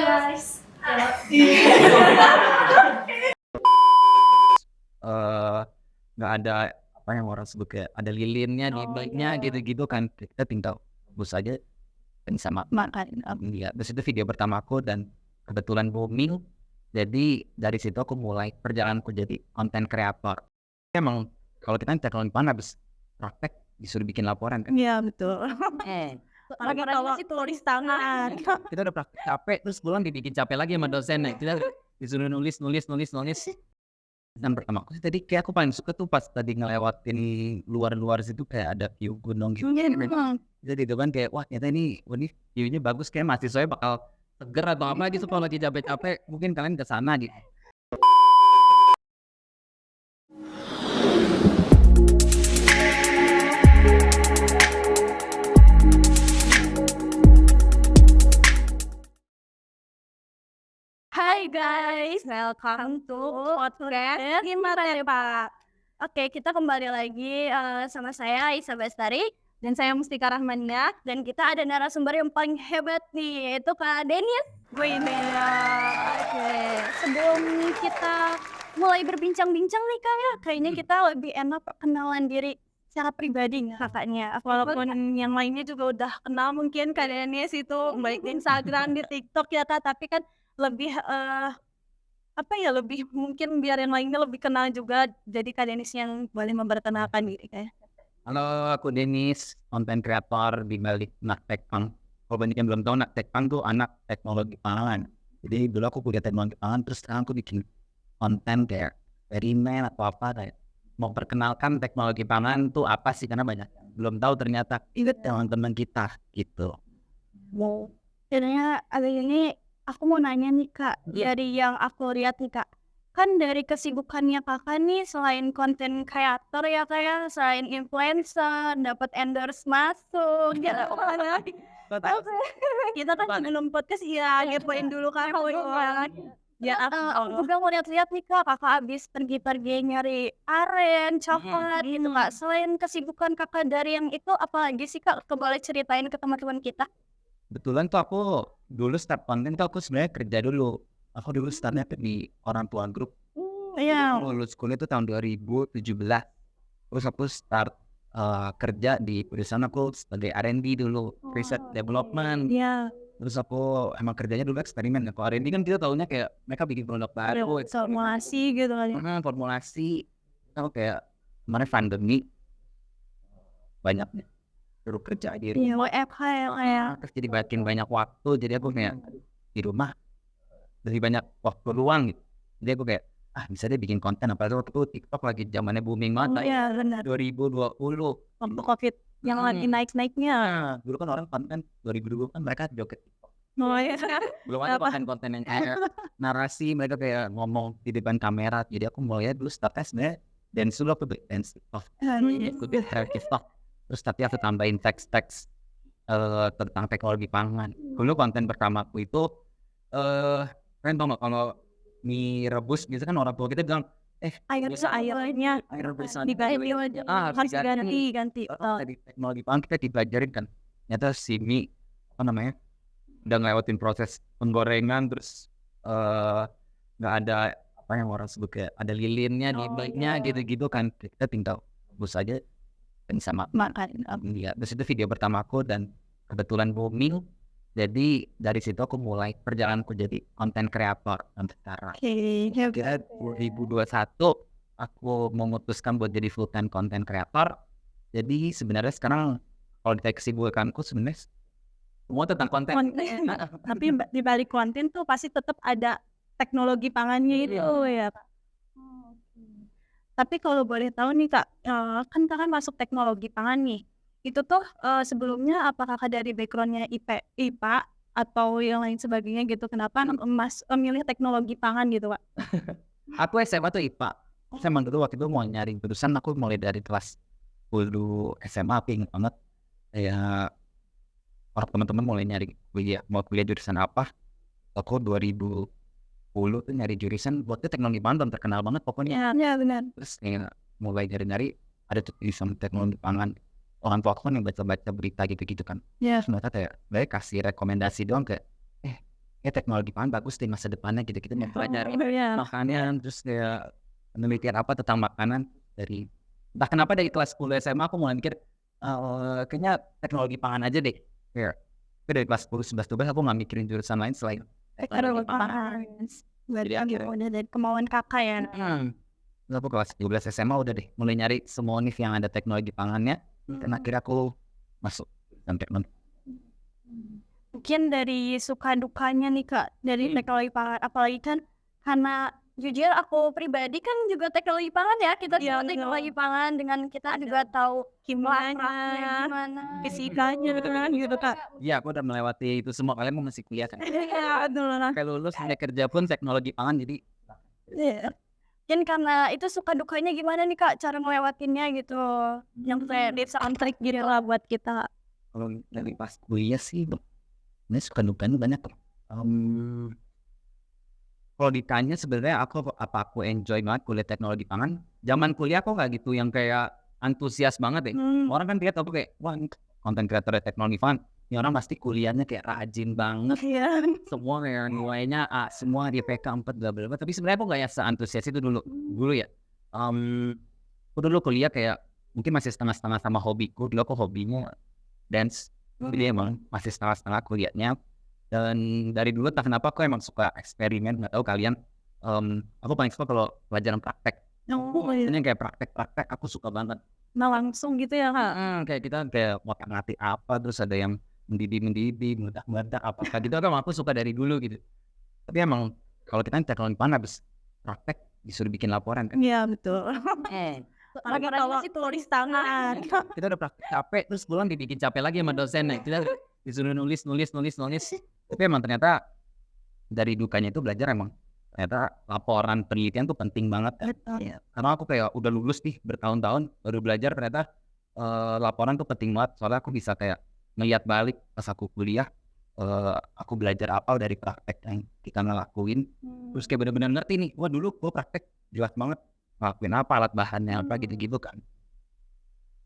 guys. Nggak ada apa yang orang sebut kayak ada lilinnya di baliknya gitu-gitu kan, kita tinggal bus aja sama Makan. ya. Terus itu video pertama aku dan kebetulan booming, jadi dari situ aku mulai perjalananku jadi konten kreator. Emang kalau kita teknologi pan habis praktek disuruh bikin laporan kan. Iya betul. Apalagi kalau tulis tangan. Kita udah praktek capek, terus pulang dibikin capek lagi sama dosennya. Kita disuruh nulis. Dan pertama aku sih tadi kayak aku paling suka tuh pas tadi ngelewatin luar situ kayak ada view gunung gitu. Jadi itu kan kayak wah ternyata ini view-nya bagus, kayak mahasiswanya bakal seger atau apa gitu kalau lagi capek-capek, mungkin kalian ke sana gitu. Hai guys, welcome to podcast Gimana ya Pak? Oke, kita kembali lagi sama saya Isa Bestari dan saya Mustika Rahmania, dan kita ada narasumber yang paling hebat nih, yaitu Kak Denis. Oke, sebelum kita mulai berbincang-bincang nih Kak ya, kayaknya kita lebih enak kenalan diri secara pribadi kakaknya. Walaupun yang lainnya juga udah kenal mungkin Kak Denis itu baik di Instagram, di TikTok ya Kak, tapi kan lebih lebih mungkin biar yang lainnya lebih kenal juga, jadi Kak Denis yang boleh memperkenalkan diri kayak. Halo, aku Denis, konten kreator di balik Naktekpang. Kalau banyak yang belum tahu, Naktekpang tuh anak teknologi pangan. Jadi dulu aku kuliah teknologi pangan, terus sekarang aku bikin konten kayak eksperimen atau apa kayak mau perkenalkan teknologi pangan tuh apa sih, karena banyak yang belum tahu ternyata itu teman-teman kita gitu. Wow. Jadinya ada ini aku mau nanya nih Kak, dari yang aku lihat nih Kak, kan dari kesibukannya kakak nih selain konten kreator ya kayak selain influencer, dapat endorse masuk, gitu. Kita kan sebelum podcast ya ngepoin dulu kan. Ya aku juga mau lihat-lihat nih Kak, kakak abis pergi-pergi nyari aren, coklat gitu Kak. Selain kesibukan kakak dari yang itu, apalagi sih Kak, boleh ceritain ke teman-teman kita? Betulan tuh aku dulu start konten tuh aku sebenarnya kerja dulu. Aku dulu startnya di Orang Tua Group. Iya. Lulus kuliah itu tahun 2017. Terus aku start kerja di perusahaan aku sebagai R&D dulu, research development. Iya. Terus aku emang kerjanya dulu eksperimen. Kalau R&D kan kita tahunya kayak mereka bikin produk baru, Formulasi gitu kan. formulasi. Aku kayak kemarin pandemi banyaknya suruh kerja di rumah. Iya, WFH ya. Terus jadi makin banyak waktu, jadi aku kayak di rumah lebih banyak waktu luang gitu. Jadi aku kayak bisa deh bikin konten, apalagi waktu itu TikTok lagi zamannya booming banget. Iya benar. 2020 waktu COVID yang lagi naik-naiknya. Dulu kan orang konten 2020 kan mereka joget TikTok. Oh iya. Belum ada konten yang kayak narasi, mereka kayak ngomong di depan kamera. Jadi aku mulai dulu startnya sebenarnya dance dulu, aku dance TikTok. Aku TikTok. Terus tapi aku tambahin teks-teks tentang teknologi pangan. Dulu konten pertamaku itu kan tau gak kalau mie rebus gitu kan orang tua kita bilang airnya diganti aja, harus ganti. Tadi teknologi pangan kita dipelajarin kan, ternyata si mie apa namanya udah ngelewatin proses penggorengan, terus nggak ada apa yang orang sebut kayak ada lilinnya di baliknya gitu-gitu kan, kita tinggal bus aja sama makan. Ya, terus itu video pertamaku dan kebetulan booming, jadi dari situ aku mulai perjalananku jadi konten kreator sampai sekarang. Kira 2021 aku memutuskan buat jadi full time konten kreator. Jadi sebenarnya sekarang kalau ditanya kesibukanku sebenarnya semua tentang konten. Tapi di balik konten tuh pasti tetap ada teknologi pangannya itu ya Pak. Tapi kalau boleh tahu nih Kak, kan kakak masuk teknologi pangan nih. Itu tuh sebelumnya apakah kakak dari backgroundnya IPA atau yang lain sebagainya gitu? Kenapa Mas memilih teknologi pangan gitu Pak? Aku SMA tuh IPA. Saya emang dulu waktu itu mau nyari jurusan, aku mulai dari kelas 10 SMA, aku ingat banget. Kayak orang teman-teman mulai nyari mau kuliah jurusan apa. Aku 2010 tuh nyari jurusan buatnya teknologi pangan, belum terkenal banget pokoknya. Iya benar. Terus mulai nyari ada tuh jurusan teknologi pangan. Orang tua aku kan yang baca-baca berita gitu-gitu kan. Iya. Terus mereka kayak kasih rekomendasi doang kayak teknologi pangan bagus di masa depannya gitu-gitu mau pelajari Iya. makanan terus kayak penelitian apa tentang makanan dari entah kenapa dari kelas 10 SMA aku mulai mikir kayaknya teknologi pangan aja deh kayak tapi dari kelas 10 11 12 aku nggak mikirin jurusan lain selain Teknologi teknologi pangan. pangan. Berarti Jadi akhirnya udah dari kemauan kakak ya. Terus aku kelas 12 SMA udah deh mulai nyari semua univ yang ada teknologi pangannya dan akhirnya aku masuk dan teknologi. Mungkin dari suka dukanya nih Kak, dari teknologi pangan, apalagi kan karena jujur aku pribadi kan juga teknologi pangan ya, kita Iya, semua teknologi pangan dengan kita juga tahu Kimianya, gimana, fisikanya gitu Kak. Iya aku udah melewati itu semua kalian masih kuliah kan Iya, betul lah. kayak lulus sampai kerja pun teknologi pangan jadi Iya. Dan karena itu suka dukanya gimana nih Kak, cara ngelewatinnya gitu, yang kayak tips and trick gitu lah buat kita. kalau dari pas kuliah sih ini suka dukanya banyak. Kalau ditanya sebenarnya aku enjoy banget kuliah teknologi pangan. Zaman kuliah aku nggak gitu yang kayak antusias banget ya. Orang kan lihat aku kayak wah ini konten kreator teknologi pangan. Ini orang pasti kuliahnya kayak rajin banget. Iya. Semua kayak nilainya A, semua di PK 4 bla bla bla. Tapi sebenarnya aku nggak ya seantusias itu dulu. Dulu ya. Aku dulu kuliah kayak mungkin masih setengah-setengah sama hobiku. Dulu aku hobinya dance. Jadi emang masih setengah-setengah kuliahnya. Dan dari dulu entah kenapa aku emang suka eksperimen. Nggak tahu kalian. Aku paling suka kalau pelajaran praktek. Oh, iya. Ini kayak praktek-praktek aku suka banget. Nah langsung gitu ya Kak. Kayak kita kayak ngotak-ngatik apa terus ada yang mendidih, meledak-meledak apakah gitu kan aku suka dari dulu gitu. Tapi emang kalau kita teknologi pangan habis praktek disuruh bikin laporan kan. Iya betul. Apalagi kalau tulis tangan. Kita udah praktek capek terus pulang dibikin capek lagi sama dosen. Nah, kita disuruh nulis. Tapi emang ternyata dari dukanya itu belajar emang ternyata laporan penelitian tuh penting banget. Iya. Karena aku kayak udah lulus nih bertahun-tahun baru belajar ternyata laporan tuh penting banget. Soalnya aku bisa kayak ngeliat balik pas aku kuliah aku belajar apa dari praktek yang kita ngelakuin. Terus kayak benar-benar ngerti nih. Wah dulu gue praktek jelas banget ngelakuin apa alat bahannya apa gitu-gitu kan.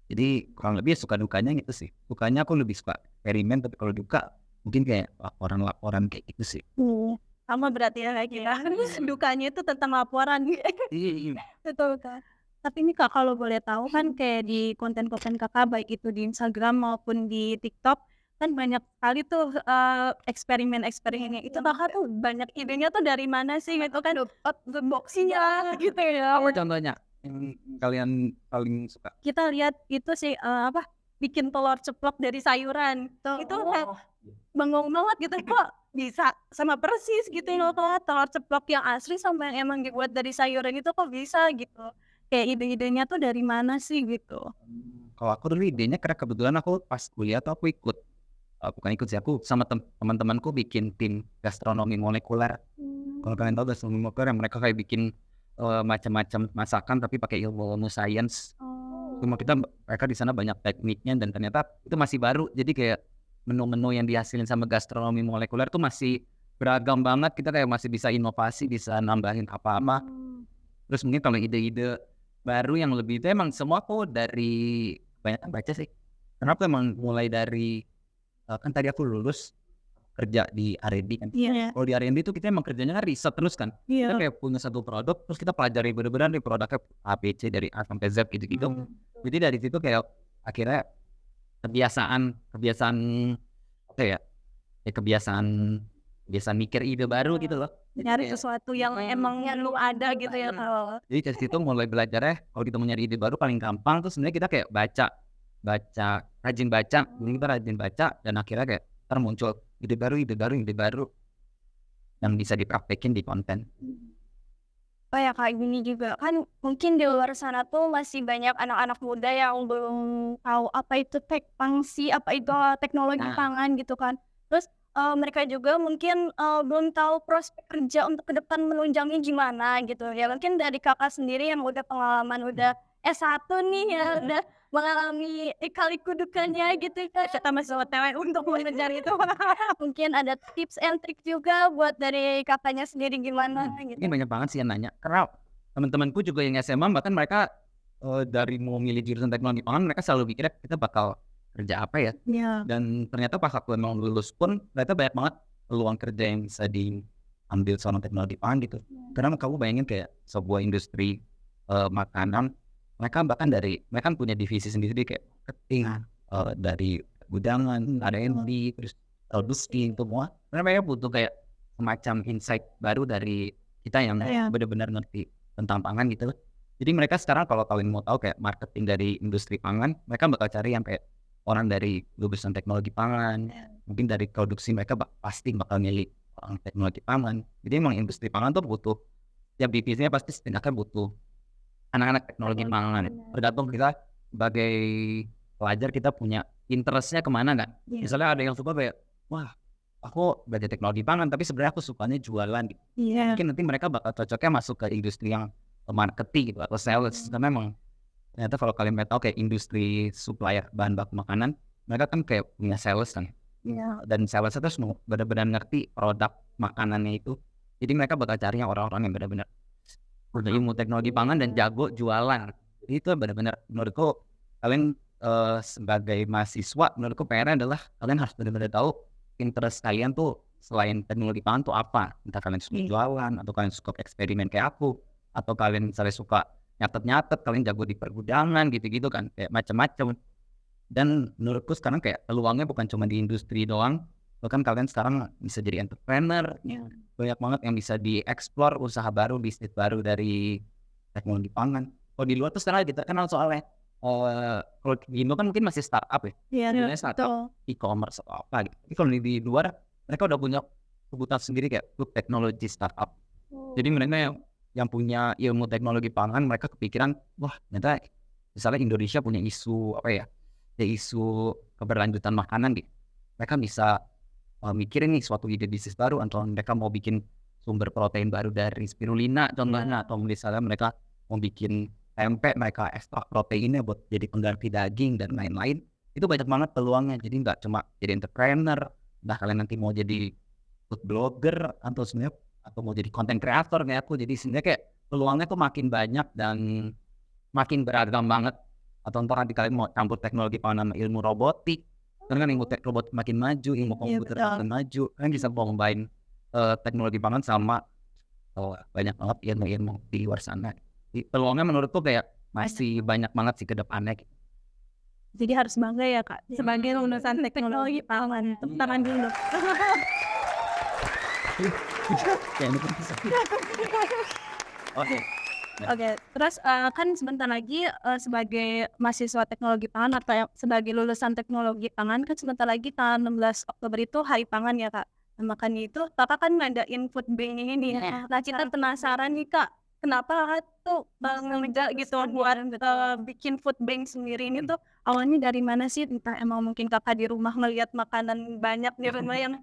Jadi kurang lebih suka dukanya gitu sih. Sukanya aku lebih suka eksperimen tapi kalau duka mungkin kayak laporan-laporan kayak gitu sih. Sama berarti ya kayak kita. Dukanya itu tentang laporan. Betul Kak. Tapi ini Kak kalau boleh tahu kan kayak di konten-konten Kakak baik itu di Instagram maupun di TikTok kan banyak sekali tuh eksperimen-eksperimennya. Itu Kakak tuh banyak idenya tuh dari mana sih gitu kan? The box-nya gitu ya. Apa contohnya yang kalian paling suka? Kita lihat itu sih bikin telur ceplok dari sayuran. Itu kayak bengong banget gitu kok bisa sama persis gitu loh Kak. Telur ceplok yang asli sama yang emang dibuat dari sayuran itu kok bisa gitu. Kayak ide-idenya tuh dari mana sih gitu. Kalau aku dulu idenya karena kebetulan aku pas kuliah tuh aku ikut bukan ikut sih aku sama teman-temanku bikin tim gastronomi molekuler. Kalau kalian tahu gastronomi molekuler yang mereka kayak bikin macam-macam masakan tapi pakai ilmu sains. Cuma mereka di sana banyak tekniknya dan ternyata itu masih baru. Jadi kayak menu-menu yang dihasilin sama gastronomi molekuler tuh masih beragam banget. Kita kayak masih bisa inovasi, bisa nambahin apa-apa. Terus mungkin kalau ide-ide baru yang lebih itu emang semua aku dari banyak baca sih. Kenapa emang mulai dari kan tadi aku lulus kerja di R&D kan. Iya. Kalau di R&D itu kita emang kerjanya kan riset terus kan. Kita kayak punya satu produk terus kita pelajari benar-benar di produknya A, B, C dari A sampai Z gitu-gitu. Jadi dari situ kayak akhirnya kebiasaan apa ya? Kebiasaan mikir ide baru gitu loh. Nyari sesuatu yang emang lu ada gitu ya Kak. Jadi dari situ mulai belajarnya kalau kita mau nyari ide baru paling gampang tuh sebenarnya kita kayak rajin baca, dan akhirnya kayak muncul ide baru yang bisa dipraktekin di konten. Oh ya Kak, gini juga kan mungkin di luar sana tuh masih banyak anak-anak muda yang belum tahu apa itu tekpansi, apa itu teknologi pangan gitu kan. Terus mereka juga mungkin belum tahu prospek kerja untuk ke depan menunjangnya gimana gitu. Ya mungkin dari Kakak sendiri yang udah pengalaman udah S1 nih ya udah mengalami kaliku dukanya gitu kan. Kita masih OTW untuk mengejar itu. Mungkin ada tips and trick juga buat dari kakaknya sendiri gimana gitu. Ini banyak banget sih yang nanya. Karena teman-temanku juga yang SMA bahkan mereka dari mau milih jurusan teknologi pangan mereka selalu pikir kita bakal kerja apa ya. Iya. Dan ternyata pas aku emang lulus pun ternyata banyak banget peluang kerja yang bisa diambil sama teknologi pangan gitu. Karena kamu bayangin kayak sebuah industri makanan, mereka kan punya divisi sendiri kayak marketing, dari gudangan, R&D, terus produksi semua. Karena mereka butuh kayak semacam insight baru dari kita yang benar-benar ngerti tentang pangan gitu. Jadi mereka sekarang kalau kalian mau tahu kayak marketing dari industri pangan, mereka bakal cari yang kayak orang dari lulusan teknologi pangan, mungkin dari produksi mereka pasti bakal milih orang teknologi pangan. Jadi emang industri pangan tuh butuh, tiap divisinya pasti setidaknya butuh anak-anak teknologi pangan. Tergantung kita sebagai pelajar kita punya interestnya kemana kan. Misalnya ada yang suka kayak, wah aku belajar teknologi pangan tapi sebenarnya aku sukanya jualan gitu. Mungkin nanti mereka bakal cocoknya masuk ke industri yang marketing gitu atau sales. Karena emang ternyata kalau kalian mau tahu kayak industri supplier bahan baku makanan, mereka kan kayak punya sales kan. Dan sales itu harus benar-benar ngerti produk makanannya itu. Jadi mereka bakal cari yang orang-orang yang benar-benar punya ilmu teknologi pangan dan jago jualan. Jadi itu benar-benar menurutku kalian sebagai mahasiswa, menurutku PR adalah kalian harus benar-benar tahu interest kalian tuh selain teknologi pangan tuh apa. Entah kalian suka jualan atau kalian suka eksperimen kayak aku, atau kalian misalnya suka nyatet-nyatet, kalian jago di pergudangan gitu-gitu kan, kayak macam-macam. Dan menurutku sekarang kayak peluangnya bukan cuma di industri doang, bahkan kalian sekarang bisa jadi entrepreneur. Banyak banget yang bisa dieksplor usaha baru, bisnis baru dari teknologi pangan. Kalau di luar tuh sekarang kita kenal soalnya kalau di Indo kan mungkin masih startup ya, startup e-commerce atau apa gitu. Tapi kalau di luar mereka udah punya sebutan sendiri kayak food technology startup. Jadi mereka yang punya ilmu teknologi pangan, mereka kepikiran, wah ternyata misalnya Indonesia punya isu isu keberlanjutan makanan gitu. Mereka bisa mikirin nih suatu ide bisnis baru, atau mereka mau bikin sumber protein baru dari spirulina contohnya, atau misalnya mereka mau bikin tempe, mereka ekstrak proteinnya buat jadi pengganti daging dan lain-lain. Itu banyak banget peluangnya. Jadi nggak cuma jadi entrepreneur, nah kalian nanti mau jadi food blogger atau sebenarnya atau mau jadi content creator kayak aku. Jadi sebenarnya kayak peluangnya tuh makin banyak dan makin beragam banget. Atau entah nanti kalian mau campur teknologi pangan sama ilmu robotik, karena kan ilmu robot makin maju, ilmu komputer makin maju, kalian bisa combine teknologi pangan sama banyak banget ilmu-ilmu di luar sana. Jadi peluangnya menurutku kayak masih banyak banget sih ke depannya. Jadi harus bangga ya Kak, sebagai lulusan teknologi pangan. Tepuk tangan dulu. Oke, terus kan sebentar lagi sebagai mahasiswa teknologi pangan atau sebagai lulusan teknologi pangan kan sebentar lagi tanggal 16 Oktober itu Hari Pangan ya Kak. Nah, makanya itu Kakak kan ngadain food bank ini. Nah kita penasaran nih Kak, kenapa tuh ngejar gitu buat bikin food bank sendiri ini tuh awalnya dari mana sih? Entah emang mungkin Kakak di rumah ngelihat makanan banyak di rumah yang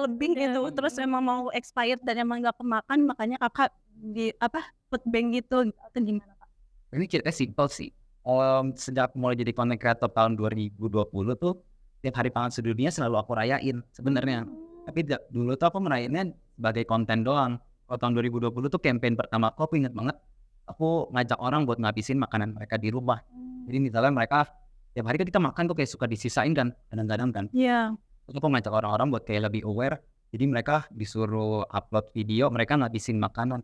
lebih gitu, terus emang mau expired dan emang gak kemakan, makanya Kakak di food bank gitu atau gimana Kak? Ini ceritanya simple sih. Sejak mulai jadi content creator tahun 2020 tuh tiap Hari Pangan Sedunia selalu aku rayain sebenarnya. Tapi dulu tuh aku merayainnya sebagai konten doang. Kalau tahun 2020 tuh campaign pertama aku inget banget, aku ngajak orang buat ngabisin makanan mereka di rumah. Jadi misalnya mereka tiap hari kan kita makan tuh kayak suka disisain kan kadang-kadang kan. Terus aku ngajak orang-orang buat kayak lebih aware. Jadi mereka disuruh upload video mereka ngabisin makanan.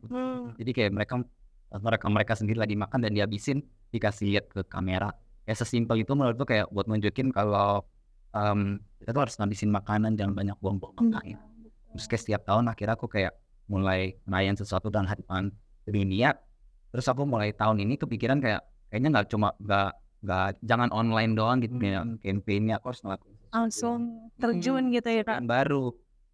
Jadi kayak mereka sendiri lagi makan dan dihabisin, dikasih lihat ke kamera. Kayak sesimpel itu menurutku kayak buat nunjukin kalau kita tuh harus ngabisin makanan, jangan banyak buang-buang makanan. Terus kayak setiap tahun akhirnya aku kayak mulai ngerayain sesuatu dan Hari Pangan Sedunia. Terus aku mulai tahun ini kepikiran kayaknya nggak jangan online doang gitu ya, campaignnya aku harus ngelakuin langsung terjun gitu ya Kak. yang baru.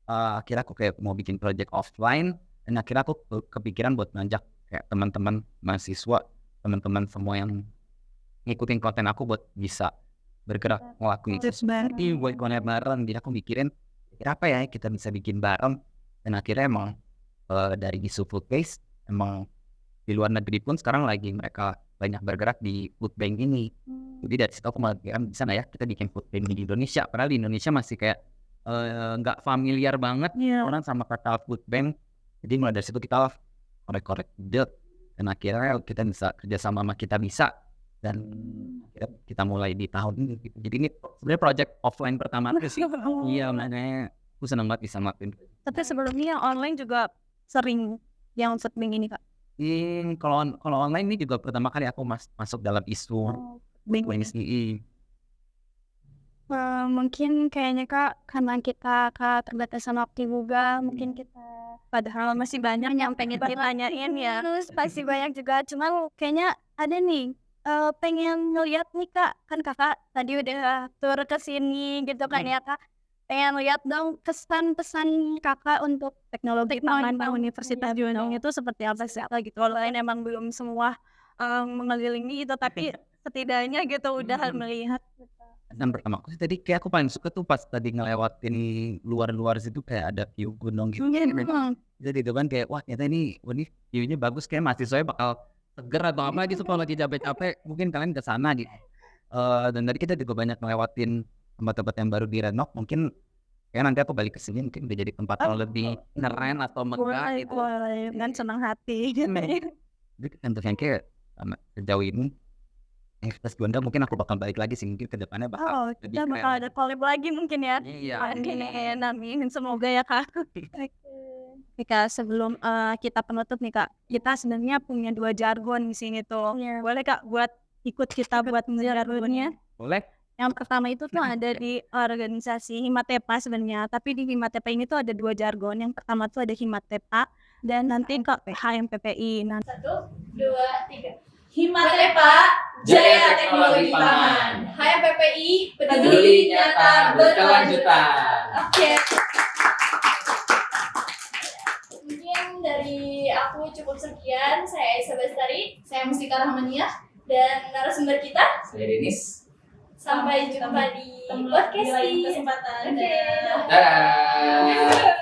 Akhirnya aku kayak mau bikin project offline, dan akhirnya aku kepikiran buat ngajak kayak teman-teman mahasiswa, teman-teman semua yang ngikutin konten aku buat bisa bergerak ngelakuin sesuatu buat konten bareng. Jadi aku mikirin kira apa ya kita bisa bikin bareng, dan akhirnya emang dari isu food waste emang di luar negeri pun sekarang lagi mereka banyak bergerak di food bank ini. Jadi dari situ aku malah bisa nggak ya kita bikin food bank di Indonesia, padahal di Indonesia masih kayak nggak familiar banget orang sama kata food bank. Jadi mulai dari situ kita korek-korek build, dan akhirnya kita bisa kerjasama sama Kita Bisa, dan kita mulai di tahun ini. Jadi ini sebenarnya project offline pertama aku sih. Iya, makanya aku senang banget bisa ngelakuin. Tapi sebelumnya yang online juga sering yang searching ini Kak. Kalau online ini juga pertama kali aku masuk dalam isu WNSI. Mungkin kayaknya Kak, karena kita keterbatasan waktu juga, mungkin kita Padahal masih banyak yang pengen ditanyain ya. terus pasti banyak juga. Cuma kayaknya ada nih, pengen ngeliat nih Kak, kan Kakak tadi udah tur ke sini gitu kan ya Kak. Pengen lihat dong kesan-pesan Kakak untuk Teknologi pangan di Universitas Iya, Junong itu seperti apa sih Kak gitu. Walaupun emang belum semua mengelilingi itu, tapi setidaknya gitu udah melihat. Dan pertama aku sih tadi kayak aku paling suka tuh pas tadi ngelewatin luar situ kayak ada view gunung gitu. Jadi itu kan kayak wah ternyata ini view-nya bagus, kayak mahasiswanya bakal seger atau apa gitu kalau lagi capek-capek, mungkin kalian ke sana gitu. Dan tadi kita juga banyak ngelewatin tempat-tempat yang baru direnov, mungkin kayak nanti aku balik ke sini mungkin udah jadi tempat yang lebih keren atau megah gitu. Dengan senang hati. Jadi tentunya kayak sejauh ini Universitas Juanda mungkin aku bakal balik lagi sih, mungkin ke depannya bakal lebih kita keren. bakal ada collab lagi mungkin ya. Iya. Amin, semoga ya Kak. Oke Kak, sebelum kita penutup nih Kak, kita sebenarnya punya 2 jargon di sini tuh. Iya. Boleh Kak buat ikut kita buat jargonnya? Boleh? Yang pertama itu tuh ada di organisasi Himatepa sebenarnya, tapi di Himatepa ini tuh ada 2 jargon. Yang pertama tuh ada Himatepa dan nanti ke HMPPI. Nah, 1, 2, 3. Himatepa, Jaya Teknologi Pangan. HMPPI, peduli nyata berkelanjutan. Oke. Mungkin dari aku cukup sekian. Saya Aisyah Bestari, saya Mustika Rahmaniah, dan narasumber kita Saya Denis. sampai jumpa di podcast Di lain kesempatan. Oke. Dadah.